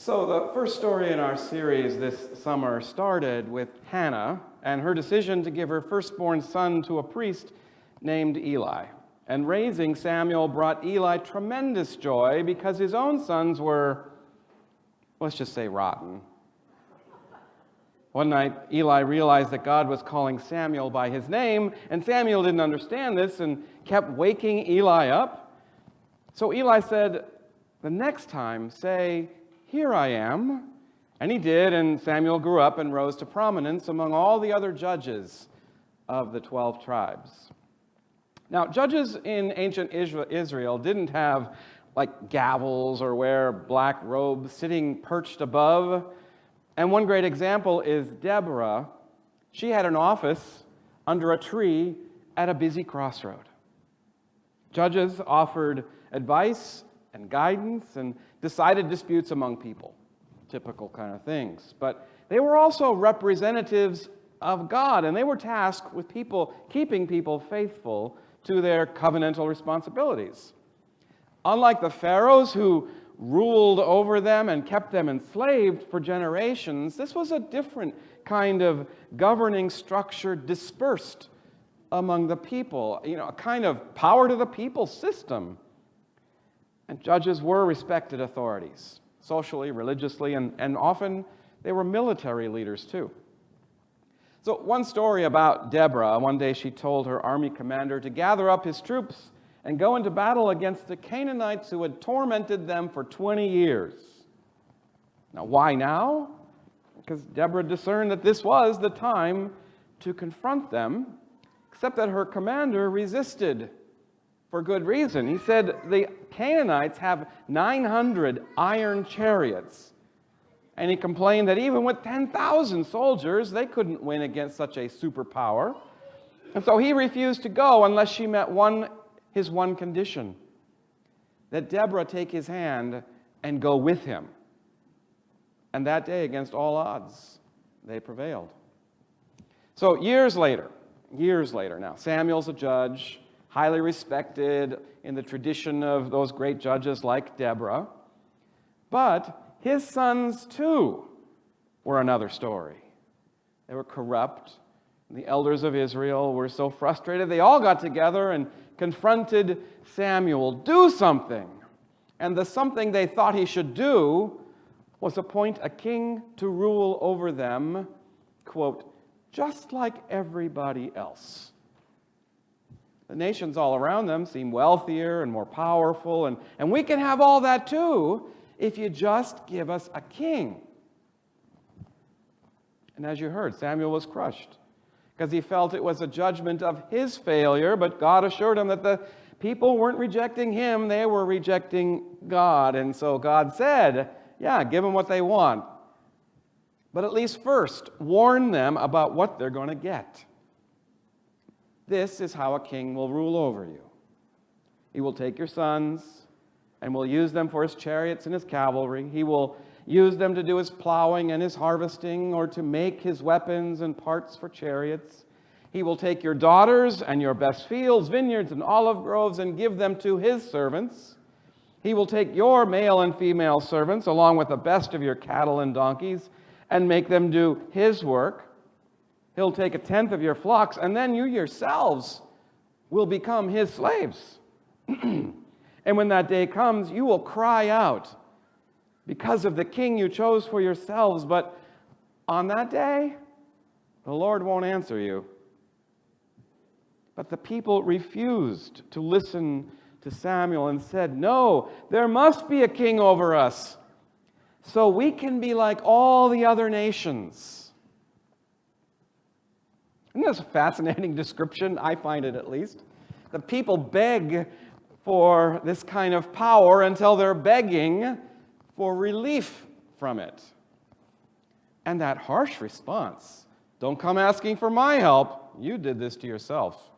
So the first story in our series this summer started with Hannah and her decision to give her firstborn son to a priest named Eli. And raising Samuel brought Eli tremendous joy because his own sons were, let's just say, rotten. One night, Eli realized that God was calling Samuel by his name, and Samuel didn't understand this and kept waking Eli up. So Eli said, "The next time, say, 'Here I am.'" And he did, and Samuel grew up and rose to prominence among all the other judges of the 12 tribes. Now, judges in ancient Israel didn't have like gavels or wear black robes sitting perched above. And one great example is Deborah. She had an office under a tree at a busy crossroad. Judges offered advice and guidance and decided disputes among people, typical kind of things. But they were also representatives of God, and they were tasked with keeping people faithful to their covenantal responsibilities. Unlike the pharaohs who ruled over them and kept them enslaved for generations, this was a different kind of governing structure dispersed among the people, a kind of power to the people system. And judges were respected authorities, socially, religiously, and often they were military leaders too. So one story about Deborah, one day she told her army commander to gather up his troops and go into battle against the Canaanites who had tormented them for 20 years. Now, why now? Because Deborah discerned that this was the time to confront them, except that her commander resisted for good reason. He said, the Canaanites have 900 iron chariots. And he complained that even with 10,000 soldiers, they couldn't win against such a superpower. And so he refused to go unless she met his one condition, that Deborah take his hand and go with him. And that day, against all odds, they prevailed. So years later now, Samuel's a judge, highly respected in the tradition of those great judges like Deborah. But his sons, too, were another story. They were corrupt. The elders of Israel were so frustrated, they all got together and confronted Samuel. Do something. And the something they thought he should do was appoint a king to rule over them, quote, just like everybody else. The nations all around them seem wealthier and more powerful, and we can have all that too if you just give us a king. And as you heard, Samuel was crushed because he felt it was a judgment of his failure, but God assured him that the people weren't rejecting him, they were rejecting God. And so God said, yeah, give them what they want. But at least first, warn them about what they're going to get. This is how a king will rule over you. He will take your sons and will use them for his chariots and his cavalry. He will use them to do his plowing and his harvesting, or to make his weapons and parts for chariots. He will take your daughters and your best fields, vineyards, and olive groves and give them to his servants. He will take your male and female servants, along with the best of your cattle and donkeys, and make them do his work. He'll take 1/10 of your flocks, and then you yourselves will become his slaves. And when that day comes, you will cry out because of the king you chose for yourselves. But on that day, the Lord won't answer you. But the people refused to listen to Samuel and said, no, there must be a king over us, so we can be like all the other nations. Isn't this a fascinating description? I find it, at least. The people beg for this kind of power until they're begging for relief from it. And that harsh response, don't come asking for my help, you did this to yourself.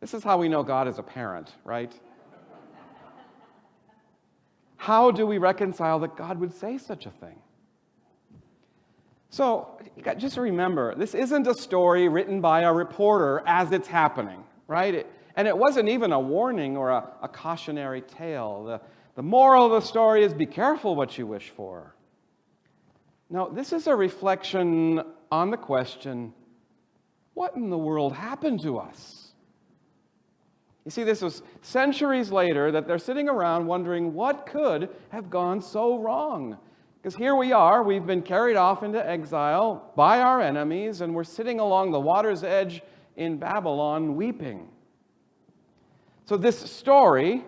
This is how we know God is a parent, right? How do we reconcile that God would say such a thing? So, just remember, this isn't a story written by a reporter as it's happening, right? And it wasn't even a warning or a cautionary tale. The moral of the story is be careful what you wish for. Now, this is a reflection on the question, what in the world happened to us? You see, this was centuries later that they're sitting around wondering what could have gone so wrong. Because here we are, we've been carried off into exile by our enemies, and we're sitting along the water's edge in Babylon weeping. So this story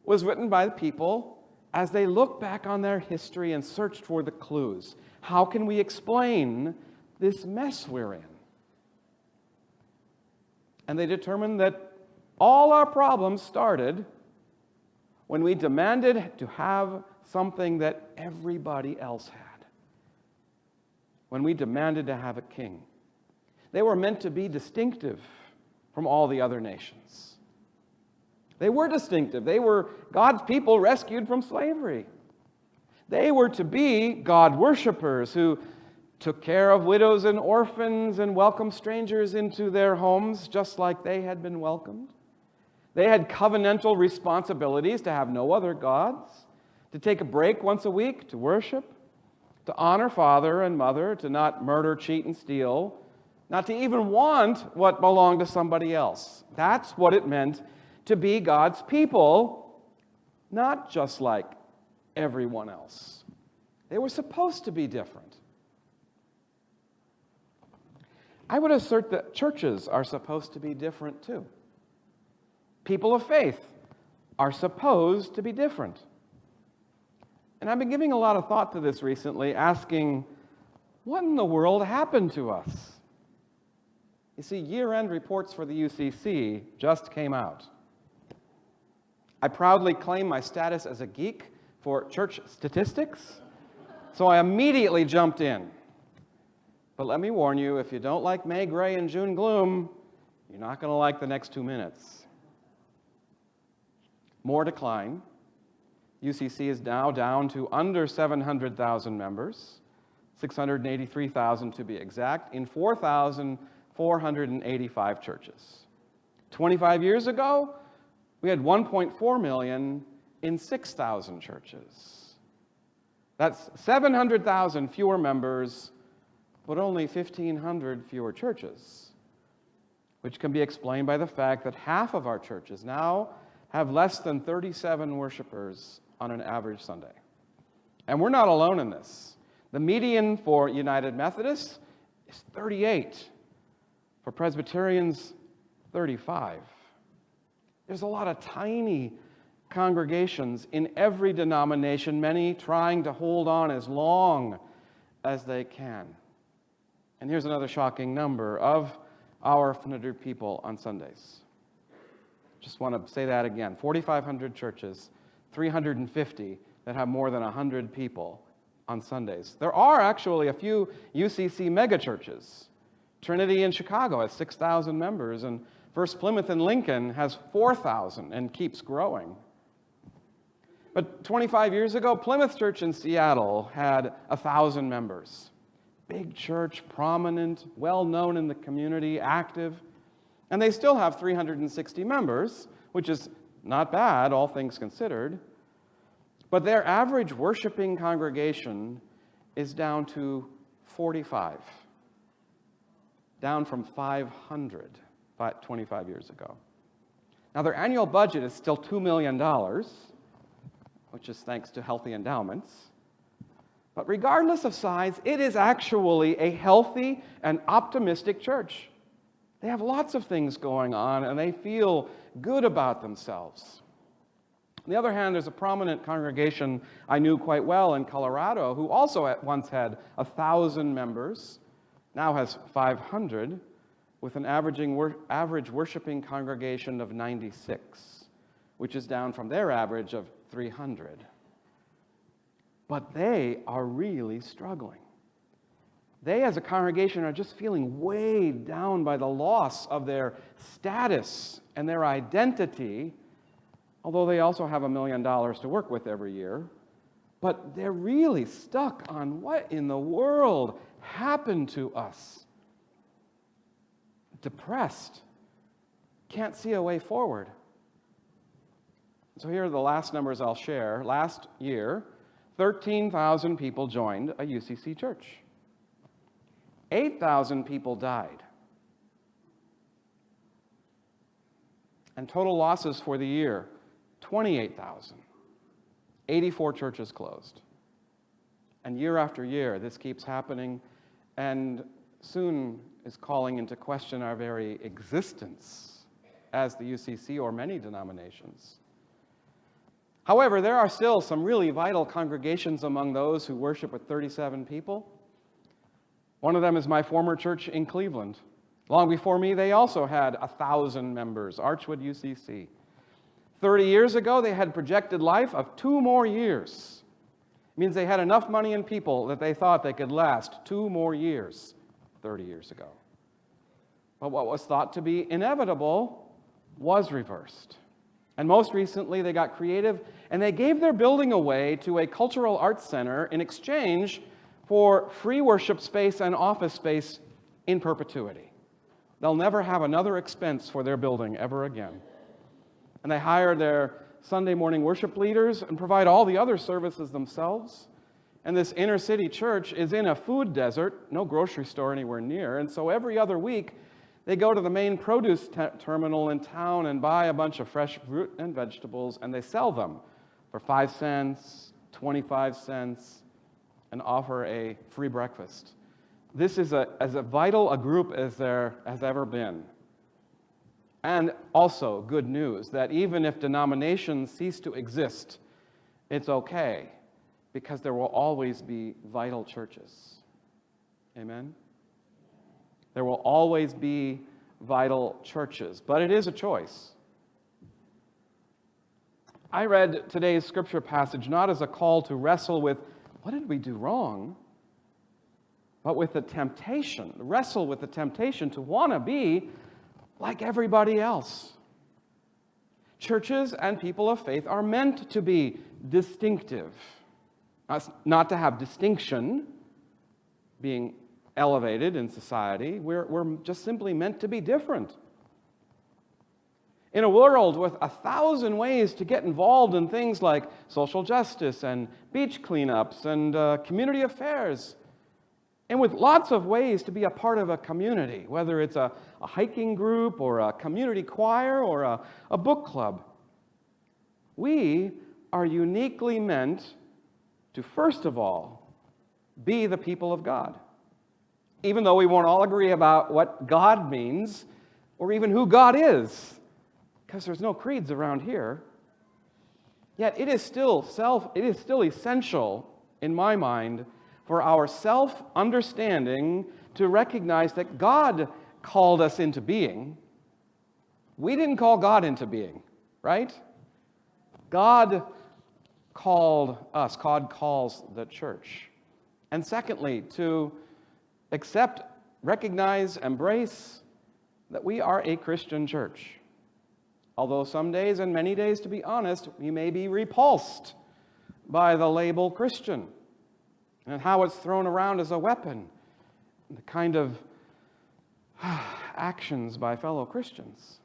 was written by the people as they looked back on their history and searched for the clues. How can we explain this mess we're in? And they determined that all our problems started when we demanded to have something that everybody else had. When we demanded to have a king. They were meant to be distinctive from all the other nations. They were distinctive. They were God's people rescued from slavery. They were to be God worshipers who took care of widows and orphans and welcomed strangers into their homes just like they had been welcomed. They had covenantal responsibilities to have no other gods, to take a break once a week to worship, to honor father and mother, to not murder, cheat, and steal, not to even want what belonged to somebody else. That's what it meant to be God's people, not just like everyone else. They were supposed to be different. I would assert that churches are supposed to be different too. People of faith are supposed to be different. And I've been giving a lot of thought to this recently, asking, what in the world happened to us? You see, year-end reports for the UCC just came out. I proudly claim my status as a geek for church statistics, so I immediately jumped in. But let me warn you, if you don't like May Gray and June gloom, you're not going to like the next 2 minutes. More decline. UCC is now down to under 700,000 members, 683,000 to be exact, in 4,485 churches. 25 years ago, we had 1.4 million in 6,000 churches. That's 700,000 fewer members, but only 1,500 fewer churches, which can be explained by the fact that half of our churches now have less than 37 worshipers on an average Sunday. And we're not alone in this. The median for United Methodists is 38. For Presbyterians, 35. There's a lot of tiny congregations in every denomination, many trying to hold on as long as they can. And here's another shocking number of our 100 people on Sundays. Just want to say that again. 4,500 churches, 350 that have more than 100 people on Sundays. There are actually a few UCC megachurches. Trinity in Chicago has 6,000 members, and First Plymouth in Lincoln has 4,000 and keeps growing. But 25 years ago, Plymouth Church in Seattle had 1,000 members. Big church, prominent, well-known in the community, active. And they still have 360 members, which is not bad, all things considered. But their average worshiping congregation is down to 45, down from 500 25 years ago. Now, their annual budget is still $2 million, which is thanks to healthy endowments. But regardless of size, it is actually a healthy and optimistic church. They have lots of things going on, and they feel good about themselves. On the other hand, there's a prominent congregation I knew quite well in Colorado who also at once had 1,000 members, now has 500, with an average worshiping congregation of 96, which is down from their average of 300. But they are really struggling. They, as a congregation, are just feeling weighed down by the loss of their status and their identity, although they also have $1 million to work with every year. But they're really stuck on what in the world happened to us. Depressed. Can't see a way forward. So here are the last numbers I'll share. Last year, 13,000 people joined a UCC church. 8,000 people died. And total losses for the year, 28,000. 84 churches closed. And year after year, this keeps happening, and soon is calling into question our very existence as the UCC or many denominations. However, there are still some really vital congregations among those who worship with 37 people. One of them is my former church in Cleveland. Long before me, they also had 1,000 members, Archwood UCC. 30 years ago, they had projected life of 2 more years. It means they had enough money and people that they thought they could last 2 more years 30 years ago. But what was thought to be inevitable was reversed. And most recently, they got creative, and they gave their building away to a cultural arts center in exchange for free worship space and office space in perpetuity. They'll never have another expense for their building ever again. And they hire their Sunday morning worship leaders and provide all the other services themselves. And this inner city church is in a food desert, no grocery store anywhere near. And so every other week, they go to the main produce terminal in town and buy a bunch of fresh fruit and vegetables, and they sell them for 5 cents, 25 cents, and offer a free breakfast. This is as vital a group as there has ever been. And also, good news, that even if denominations cease to exist, it's okay, because there will always be vital churches. Amen? There will always be vital churches, but it is a choice. I read today's scripture passage not as a call to wrestle with, what did we do wrong? But with the temptation, wrestle with the temptation to want to be like everybody else. Churches and people of faith are meant to be distinctive, not to have distinction, being elevated in society. We're just simply meant to be different. In a world with 1,000 ways to get involved in things like social justice and beach cleanups and community affairs, and with lots of ways to be a part of a community, whether it's a hiking group or a community choir or a book club, we are uniquely meant to, first of all, be the people of God. Even though we won't all agree about what God means or even who God is, because there's no creeds around here, yet it is still essential, in my mind, for our self-understanding to recognize that God called us into being. We didn't call God into being, right? God called us. God calls the church. And secondly, to accept, recognize, embrace that we are a Christian church. Although some days, and many days, to be honest, we may be repulsed by the label Christian and how it's thrown around as a weapon, the kind of actions by fellow Christians.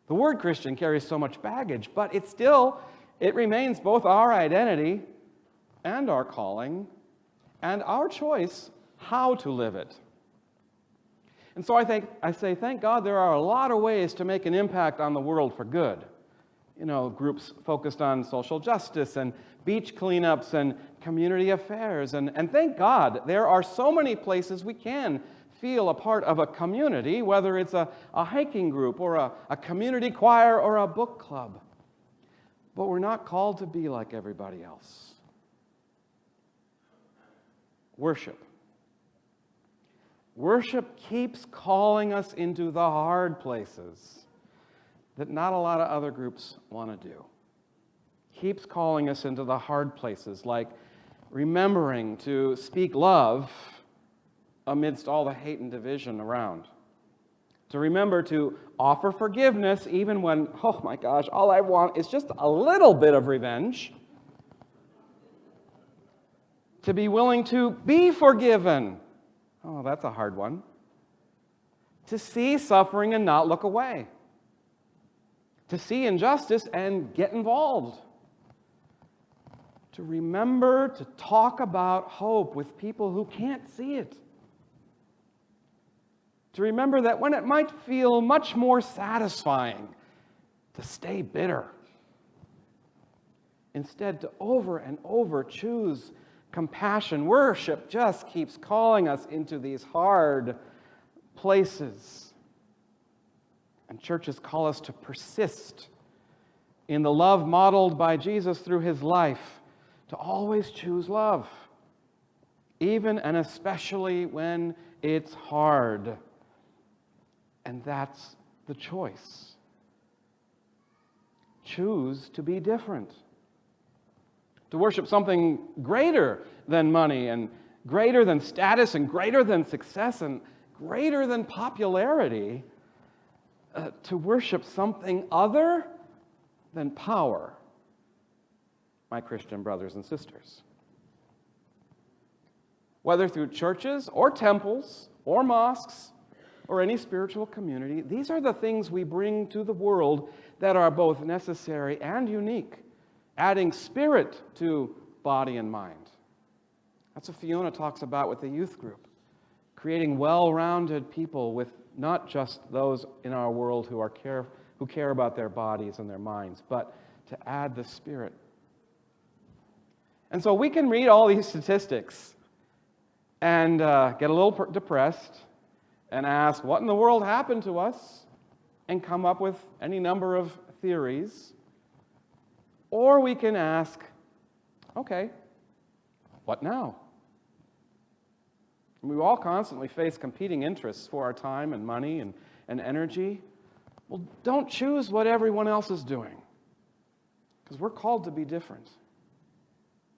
The word Christian carries so much baggage, but it remains both our identity and our calling and our choice how to live it. And so I say, thank God there are a lot of ways to make an impact on the world for good. You know, groups focused on social justice and beach cleanups and community affairs. And thank God there are so many places we can feel a part of a community, whether it's a hiking group or a community choir or a book club. But we're not called to be like everybody else. Worship. Worship keeps calling us into the hard places that not a lot of other groups want to do. Keeps calling us into the hard places, like remembering to speak love amidst all the hate and division around. To remember to offer forgiveness even when, oh my gosh, all I want is just a little bit of revenge. To be willing to be forgiven. Oh, that's a hard one. To see suffering and not look away. To see injustice and get involved. to remember to talk about hope with people who can't see it. To remember that when it might feel much more satisfying to stay bitter, instead to over and over choose compassion. Worship just keeps calling us into these hard places. And churches call us to persist in the love modeled by Jesus through his life, to always choose love, even and especially when it's hard. And that's the choice. Choose to be different. To worship something greater than money and greater than status and greater than success and greater than popularity. To worship something other than power, my Christian brothers and sisters. Whether through churches or temples or mosques or any spiritual community, these are the things we bring to the world that are both necessary and unique, adding spirit to body and mind. That's what Fiona talks about with the youth group, creating well-rounded people with not just those in our world who care about their bodies and their minds, but to add the spirit. And so we can read all these statistics and get a little depressed and ask, what in the world happened to us? And come up with any number of theories. Or we can ask, okay, what now? We all constantly face competing interests for our time and money and energy. Well, don't choose what everyone else is doing, because we're called to be different.